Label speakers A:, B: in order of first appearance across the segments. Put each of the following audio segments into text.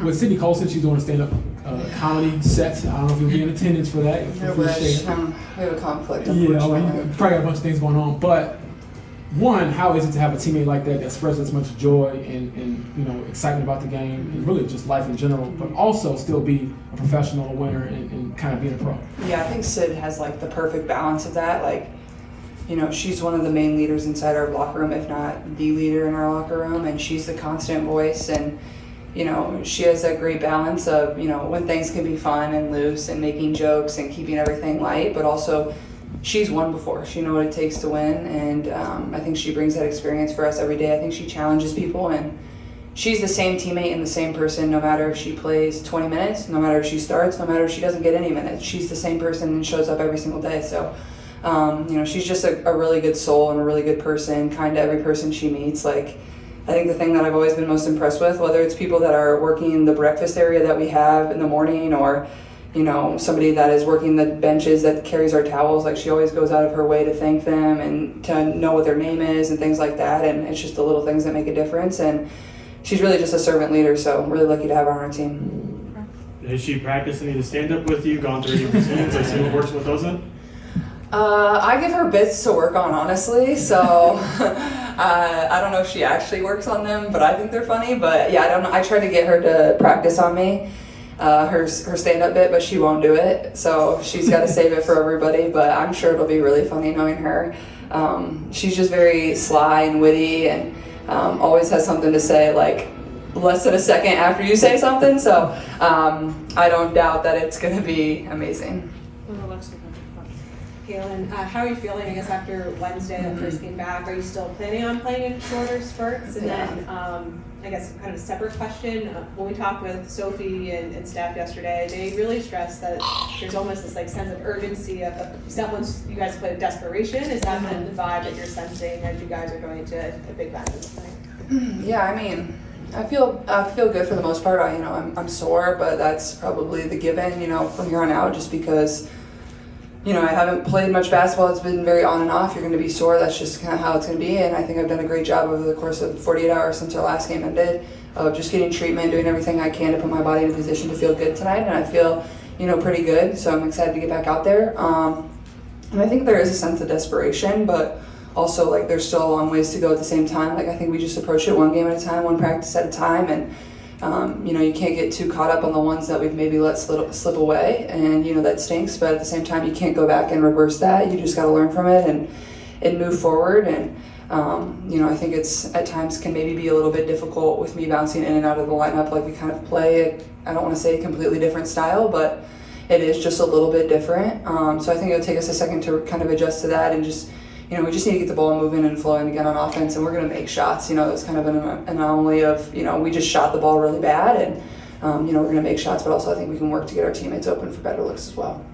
A: With Sydney Coulson, she's doing a stand-up comedy set. I don't know if you'll be in attendance for that.
B: No wish. We have a conflict.
A: Yeah, you probably got a bunch of things going on. But one, how is it to have a teammate like that that spreads as much joy and excitement about the game and really just life in general, but also still be a professional, a winner, and kind of being a pro?
B: Yeah, I think Sid has the perfect balance of that. She's one of the main leaders inside our locker room, if not the leader in our locker room, and she's the constant voice. And she has that great balance of when things can be fun and loose and making jokes and keeping everything light, but also she's won before. She knows what it takes to win, and I think she brings that experience for us every day. I think she challenges people, and she's the same teammate and the same person no matter if she plays 20 minutes, no matter if she starts, no matter if she doesn't get any minutes. She's the same person and shows up every single day. So, she's just a really good soul and a really good person, kind to every person she meets. I think the thing that I've always been most impressed with, whether it's people that are working in the breakfast area that we have in the morning or somebody that is working the benches that carries our towels, she always goes out of her way to thank them and to know what their name is and things like that. And it's just the little things that make a difference. And she's really just a servant leader, so I'm really lucky to have her on our team.
C: Has she practiced any to stand up with you, gone through any routines? I see what works with those in?
B: I give her bits to work on, honestly, so I don't know if she actually works on them, but I think they're funny. But yeah, I don't know. I tried to get her to practice on me. Her stand-up bit, but she won't do it, so she's got to save it for everybody, but I'm sure it'll be really funny knowing her. She's just very sly and witty and always has something to say less than a second after you say something, so I don't doubt that it's going to be amazing.
D: Kaylin, how are you feeling, I guess, after Wednesday that first came back? Are you still planning on playing in shorter spurts? And then, I guess, kind of a separate question. When we talked with Sophie and staff yesterday, they really stressed that there's almost this sense of urgency of once you guys play desperation. Is that kind of the vibe that you're sensing as you guys are going to a big match this night?
B: Yeah, I feel good for the most part. I'm sore, but that's probably the given, from here on out, just because I haven't played much basketball. It's been very on and off. You're going to be sore. That's just kind of how it's going to be. And I think I've done a great job over the course of 48 hours since our last game ended of just getting treatment, doing everything I can to put my body in a position to feel good tonight. And I feel, pretty good. So I'm excited to get back out there. And I think there is a sense of desperation, but also there's still a long ways to go at the same time. I think we just approach it one game at a time, one practice at a time. And you can't get too caught up on the ones that we've maybe let slip away, and that stinks, but at the same time you can't go back and reverse that. You just got to learn from it and move forward. And I think it's at times can maybe be a little bit difficult with me bouncing in and out of the lineup. We kind of play I don't want to say a completely different style, but it is just a little bit different. So I think it'll take us a second to kind of adjust to that, and just we just need to get the ball moving and flowing again on offense, and we're going to make shots. It's kind of an anomaly of, we just shot the ball really bad, and, we're going to make shots, but also I think we can work to get our teammates open for better looks as well.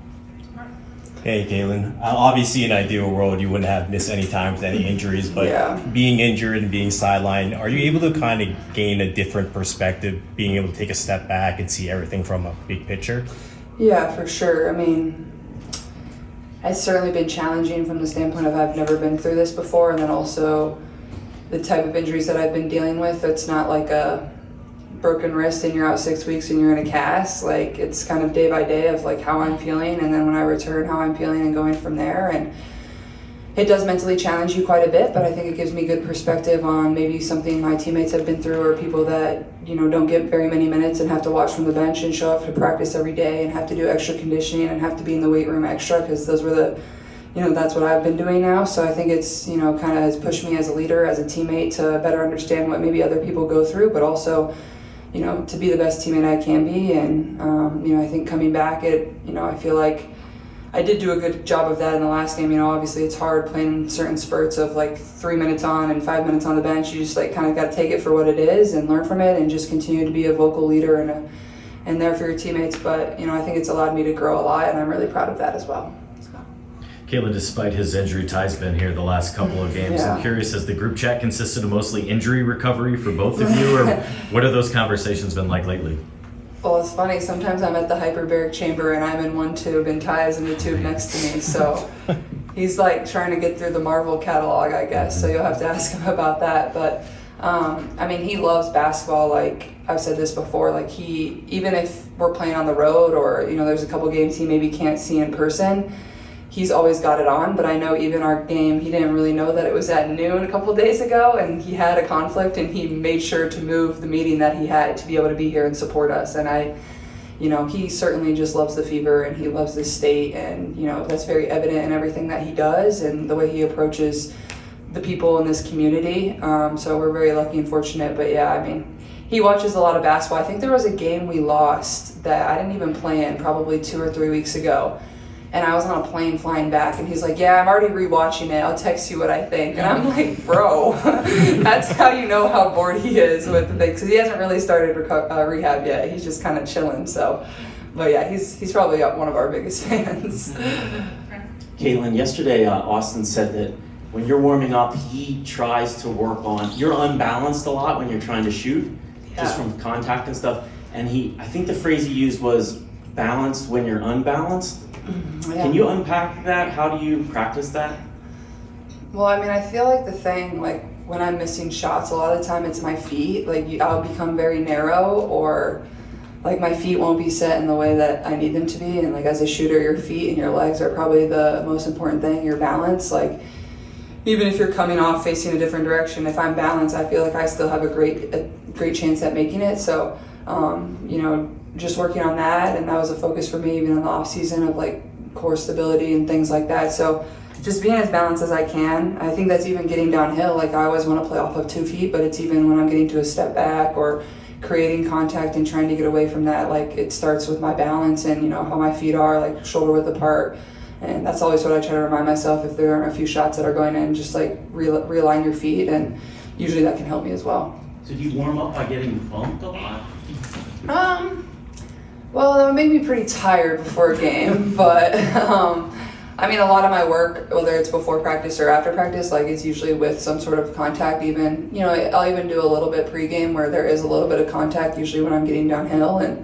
E: Hey, Kaylin. Obviously, in an ideal world, you wouldn't have missed any time with any injuries, but being injured and being sidelined, are you able to kind of gain a different perspective, being able to take a step back and see everything from a big picture?
B: Yeah, for sure. It's certainly been challenging from the standpoint of I've never been through this before, and then also the type of injuries that I've been dealing with. It's not like a broken wrist and you're out 6 weeks and you're in a cast. It's kind of day by day of how I'm feeling, and then when I return, how I'm feeling, and going from there. And it does mentally challenge you quite a bit, but I think it gives me good perspective on maybe something my teammates have been through, or people that don't get very many minutes and have to watch from the bench and show up to practice every day and have to do extra conditioning and have to be in the weight room extra, because those were that's what I've been doing now. So I think it's kind of has pushed me as a leader, as a teammate, to better understand what maybe other people go through, but also to be the best teammate I can be. And I think coming back, I feel like I did do a good job of that in the last game. Obviously it's hard playing certain spurts of 3 minutes on and 5 minutes on the bench. You just kind of got to take it for what it is and learn from it, and just continue to be a vocal leader and there for your teammates. But I think it's allowed me to grow a lot, and I'm really proud of that as well.
F: Kayla, despite his injury, Ty's been here the last couple of games.
B: Yeah.
F: I'm curious, has the group chat consisted of mostly injury recovery for both of you, or what have those conversations been like lately?
B: Well, it's funny. Sometimes I'm at the hyperbaric chamber and I'm in one tube and Ty is in the tube next to me. So he's trying to get through the Marvel catalog, I guess. So you'll have to ask him about that. But I mean, he loves basketball. Like I've said this before, like even if we're playing on the road or, you know, there's a couple games he maybe can't see in person, he's always got it on. But I know even our game, he didn't really know that it was at noon a couple days ago, and he had a conflict, and he made sure to move the meeting that he had to be able to be here and support us. And you know, he certainly just loves the Fever, and he loves this state, and, you know, that's very evident in everything that he does and the way he approaches the people in this community. So we're very lucky and fortunate. But yeah, I mean, he watches a lot of basketball. I think there was a game we lost that I didn't even play in probably 2 or 3 weeks ago. And I was on a plane flying back, and he's like, yeah, I'm already rewatching it. I'll text you what I think. And I'm like, bro, that's how you know how bored he is with the things. Because he hasn't really started rehab yet. He's just kind of chilling. So, but yeah, he's probably one of our biggest fans.
G: Caitlin, yesterday Austin said that when you're warming up, he tries to work on, you're unbalanced a lot when you're trying to shoot, just from contact and stuff. And I think the phrase he used was balanced when you're unbalanced. Yeah. Can you unpack that? How do you practice that?
B: Well, I mean, I feel like the thing, like when I'm missing shots, a lot of the time it's my feet. Like I'll become very narrow, or like my feet won't be set in the way that I need them to be. And like as a shooter, your feet and your legs are probably the most important thing, your balance. Like even if you're coming off facing a different direction, if I'm balanced, I feel like I still have a great chance at making it. So, you know, just working on that, and that was a focus for me even in the off season of like core stability and things like that. So just being as balanced as I can. I think that's even getting downhill. Like I always want to play off of 2 feet, but it's even when I'm getting to a step back or creating contact and trying to get away from that. Like it starts with my balance and, you know, how my feet are, like shoulder width apart. And that's always what I try to remind myself if there aren't a few shots that are going in, just like realign your feet, and usually that can help me as well.
G: So do you warm up by getting bumped a lot?
B: Well, that would make me pretty tired before a game, but I mean, a lot of my work, whether it's before practice or after practice, like it's usually with some sort of contact. Even, you know, I'll even do a little bit pregame where there is a little bit of contact, usually when I'm getting downhill. And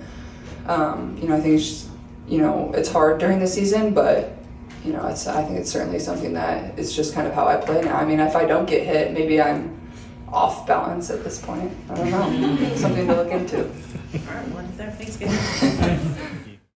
B: you know, I think it's just, you know, it's hard during the season, but you know, I think it's certainly something that it's just kind of how I play now. I mean, if I don't get hit, maybe I'm off balance at this point. I don't know. Something to look into.
H: All right, well, thanks, guys.